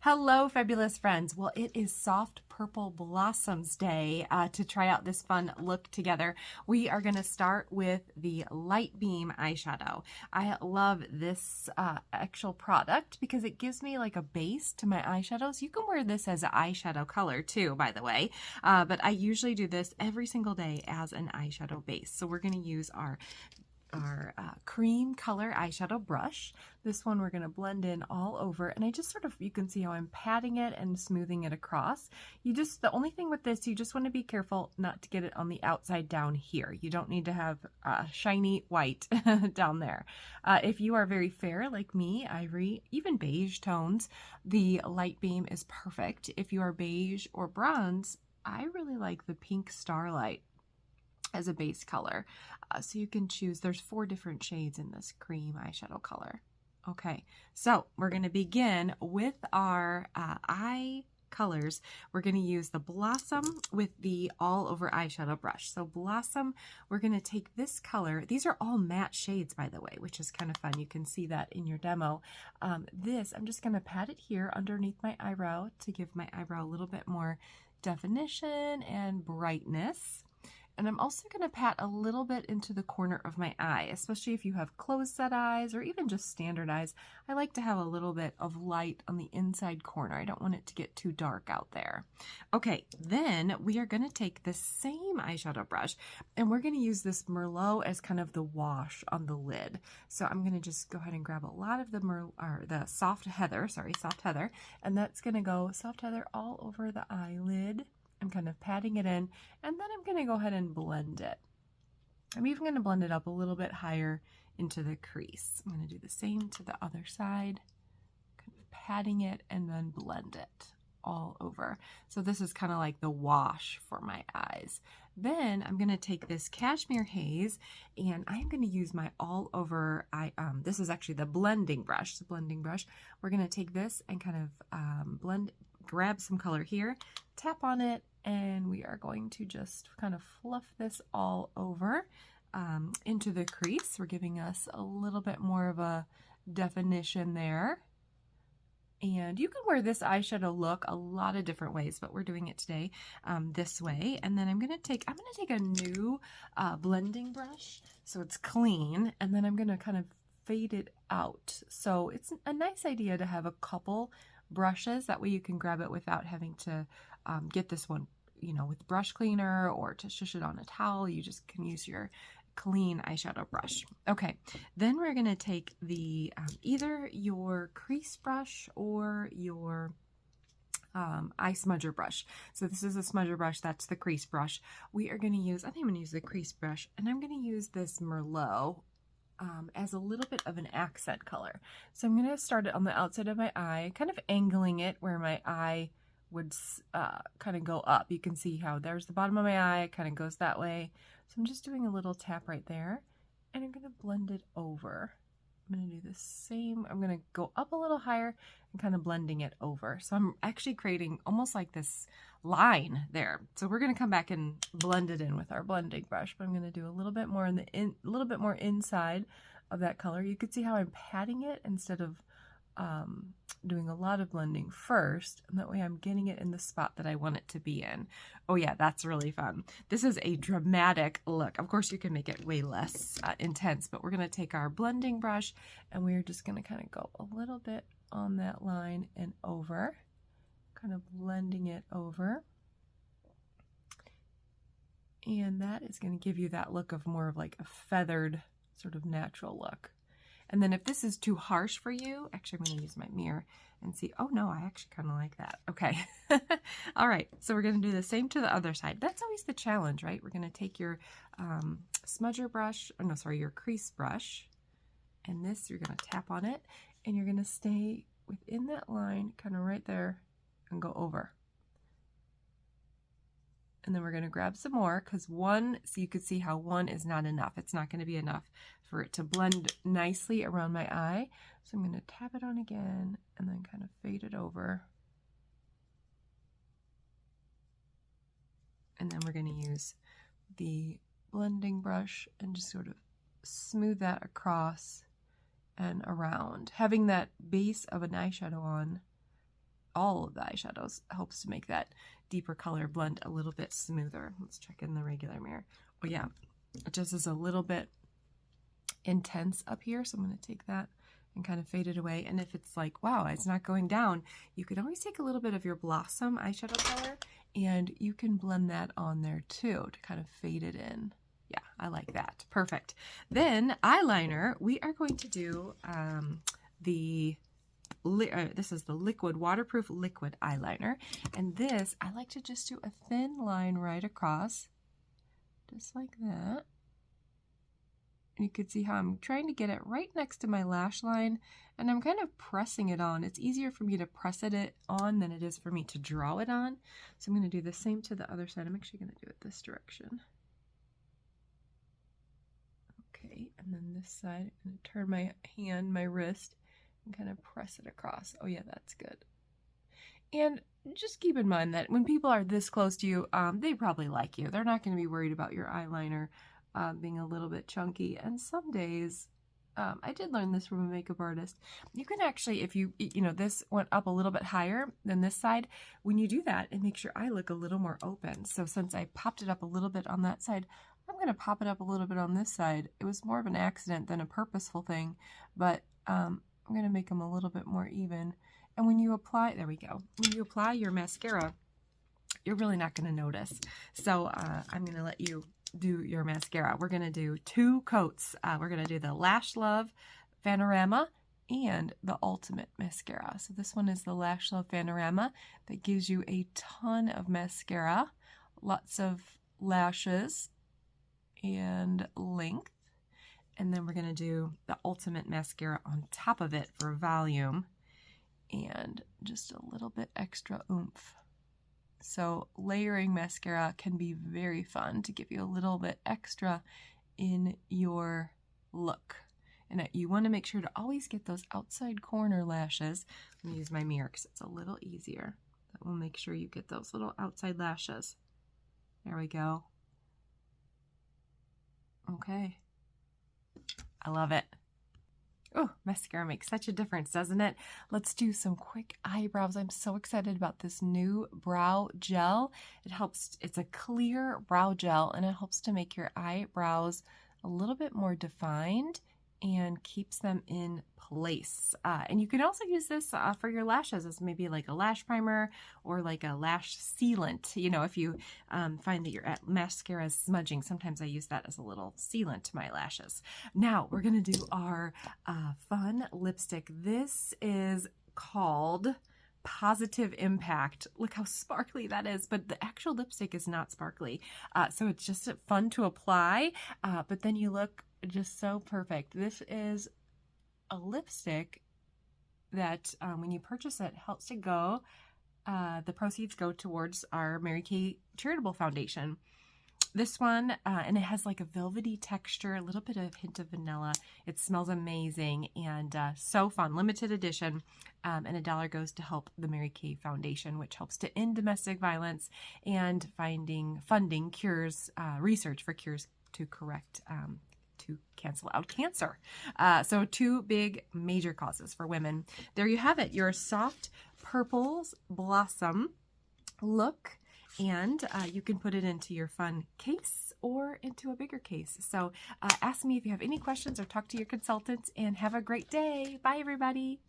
Hello, fabulous friends. Well, it is Soft Purple Blossoms Day to try out this fun look together. We are going to start with the Light Beam eyeshadow. I love this actual product because it gives me like a base to my eyeshadows. You can wear this as an eyeshadow color too, by the way, but I usually do this every single day as an eyeshadow base. So we're going to use our cream color eyeshadow brush. This one we're going to blend in all over, and I just you can see how I'm patting it and smoothing it across. The only thing with this, you just want to be careful not to get it on the outside down here. You don't need to have shiny white down there. If you are very fair like me, ivory, even beige tones, the Light Beam is perfect. If you are beige or bronze, I really like the Pink Starlight as a base color. So you can choose, there's 4 different shades in this cream eyeshadow color. Okay, so we're going to begin with our eye colors. We're going to use the Blossom with the all over eyeshadow brush. So Blossom, we're going to take this color. These are all matte shades, by the way, which is kind of fun. You can see that in your demo. I'm just going to pat it here underneath my eyebrow to give my eyebrow a little bit more definition and brightness. And I'm also going to pat a little bit into the corner of my eye, especially if you have closed set eyes or even just standard eyes. I like to have a little bit of light on the inside corner. I don't want it to get too dark out there. Okay, then we are going to take the same eyeshadow brush and we're going to use this Merlot as kind of the wash on the lid. So I'm going to just go ahead and grab a lot of the Soft Heather, and that's going to go Soft Heather all over the eyelid. I'm kind of patting it in, and then I'm going to go ahead and blend it. I'm even going to blend it up a little bit higher into the crease. I'm going to do the same to the other side, kind of patting it and then blend it all over. So this is kind of like the wash for my eyes. Then I'm going to take this Cashmere Haze, and I'm going to use my all over this is actually the blending brush. We're going to take this and kind of grab some color here, tap on it, and we are going to just kind of fluff this all over into the crease. We're giving us a little bit more of a definition there. And you can wear this eyeshadow look a lot of different ways, but we're doing it today this way. And then I'm gonna take a new blending brush, so it's clean, and then I'm gonna kind of fade it out. So it's a nice idea to have a couple brushes, that way you can grab it without having to get this one, with brush cleaner or to shush it on a towel. You just can use your clean eyeshadow brush. Okay, then we're going to take the either your crease brush or your eye smudger brush. So this is a smudger brush, that's the crease brush. We are going to use, I think I'm going to use the crease brush, and I'm going to use this Merlot as a little bit of an accent color. So I'm going to start it on the outside of my eye, kind of angling it where my eye would kind of go up. You can see how there's the bottom of my eye, it kind of goes that way. So I'm just doing a little tap right there, and I'm going to blend it over. I'm going to do the same. I'm going to go up a little higher and kind of blending it over. So I'm actually creating almost like this line there. So we're going to come back and blend it in with our blending brush, but I'm going to do a little bit more a little bit more inside of that color. You can see how I'm patting it instead of doing a lot of blending first, and that way I'm getting it in the spot that I want it to be in. Oh yeah, that's really fun. This is a dramatic look. Of course, you can make it way less intense, but we're going to take our blending brush and we're just going to kind of go a little bit on that line and over, kind of blending it over. And that is going to give you that look of more of like a feathered sort of natural look. And then if this is too harsh for you, actually I'm going to use my mirror and see, oh no, I actually kind of like that. Okay. All right. So we're going to do the same to the other side. That's always the challenge, right? We're going to take your smudger brush, or no, sorry, your crease brush, and this, you're going to tap on it, and you're going to stay within that line, kind of right there, and go over. And then we're going to grab some more, because so you could see how one is not enough. It's not going to be enough for it to blend nicely around my eye. So I'm going to tap it on again and then kind of fade it over. And then we're going to use the blending brush and just sort of smooth that across and around. Having that base of an eyeshadow on all of the eyeshadows, helps to make that deeper color blend a little bit smoother. Let's check in the regular mirror. Oh yeah, it just is a little bit intense up here, so I'm going to take that and kind of fade it away. And if it's like, wow, it's not going down, you could always take a little bit of your Blossom eyeshadow color and you can blend that on there too to kind of fade it in. Yeah, I like that. Perfect. Then eyeliner, we are going to do this is the liquid, waterproof liquid eyeliner. And this, I like to just do a thin line right across, just like that. And you can see how I'm trying to get it right next to my lash line, and I'm kind of pressing it on. It's easier for me to press it on than it is for me to draw it on. So I'm going to do the same to the other side. I'm actually going to do it this direction. Okay, and then this side, I'm going to turn my hand, my wrist, and kind of press it across. Oh yeah, that's good. And just keep in mind that when people are this close to you, they probably like you. They're not going to be worried about your eyeliner being a little bit chunky. And some days, I did learn this from a makeup artist. You can actually, if you know, this went up a little bit higher than this side, when you do that, it makes your eye look a little more open. So since I popped it up a little bit on that side, I'm going to pop it up a little bit on this side. It was more of an accident than a purposeful thing, but I'm going to make them a little bit more even. And when you apply, there we go. When you apply your mascara, you're really not going to notice. So I'm going to let you do your mascara. We're going to do 2 coats. We're going to do the Lash Love Fanorama and the Ultimate Mascara. So this one is the Lash Love Fanorama that gives you a ton of mascara, lots of lashes and length. And then we're going to do the Ultimate Mascara on top of it for volume and just a little bit extra oomph. So layering mascara can be very fun to give you a little bit extra in your look. And you want to make sure to always get those outside corner lashes. Let me use my mirror because it's a little easier. That will make sure you get those little outside lashes. There we go. Okay. I love it. Oh, mascara makes such a difference, doesn't it? Let's do some quick eyebrows. I'm so excited about this new brow gel. It's a clear brow gel, and it helps to make your eyebrows a little bit more defined and keeps them in place. And you can also use this for your lashes as maybe like a lash primer or like a lash sealant. You know, if you find that your mascara is smudging, sometimes I use that as a little sealant to my lashes. Now we're going to do our fun lipstick. This is called Positive Impact. Look how sparkly that is, but the actual lipstick is not sparkly. So it's just fun to apply, but then you look just so perfect. This is a lipstick that when you purchase it helps to go, the proceeds go towards our Mary Kay Charitable Foundation. This one, and it has like a velvety texture, a little bit of hint of vanilla. It smells amazing and so fun. Limited edition, and $1 goes to help the Mary Kay Foundation, which helps to end domestic violence and funding cures, research for cures to cancel out cancer. So 2 big major causes for women. There you have it, your soft purples blossom look. And you can put it into your fun case or into a bigger case. So ask me if you have any questions or talk to your consultant, and have a great day. Bye, everybody.